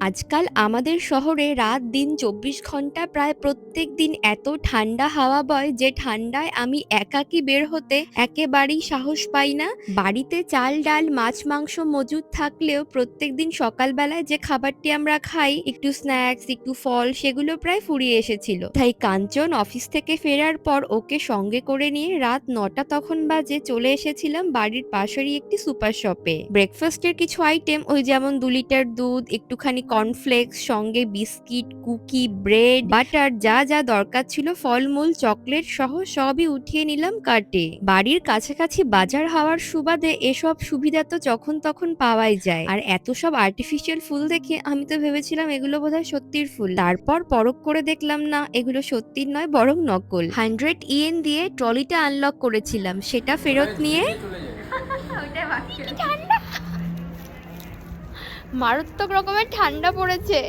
আজকাল আমাদের শহরে রাত দিন ২৪ ঘন্টা প্রায় প্রত্যেক দিন এত ঠান্ডা হাওয়া বয় যে ঠান্ডায় আমি একাকী বের হতে একেবারেই সাহস পাই না। বাড়িতে চাল ডাল মাছ মাংস মজুদ থাকলেও প্রত্যেকদিন সকালবেলায় যে খাবারটি আমরা খাই, একটু স্ন্যাক্স একটু ফল, সেগুলো প্রায় ফুরিয়ে এসেছিল। তাই কাঞ্চন অফিস থেকে ফেরার পর ওকে সঙ্গে করে নিয়ে রাত ৯টা তখন বাজে চলে এসেছিলাম বাড়ির পাশেরই একটি সুপার শপে। ব্রেকফাস্টের কিছু আইটেম, ওই যেমন ২ লিটার দুধ, একটুখানি কর্নফ্লেক্স, সঙ্গে বিস্কিট, কুকি, ব্রেড, বাটার, যা যা দরকার ছিল, ফলমূল, চকলেট সহ সবই উঠিয়ে নিলাম কার্টে। বাড়ির কাছাকাছি বাজার হওয়ার সুবাদে এসব সুবিধা তো যখন তখন পাওয়াই যায়। আর এত সব আর্টিফিশিয়াল ফুল দেখে আমি তো ভেবেছিলাম এগুলো বোধহয় সত্যির ফুল। তারপর পরখ করে দেখলাম না, এগুলো সত্যির নয় বরং নকল। 100 ইয়েন দিয়ে ট্রলিটা আনলক করেছিলাম, সেটা ফেরত নিয়ে মারাত্মক রকমের ঠান্ডা পড়েছে।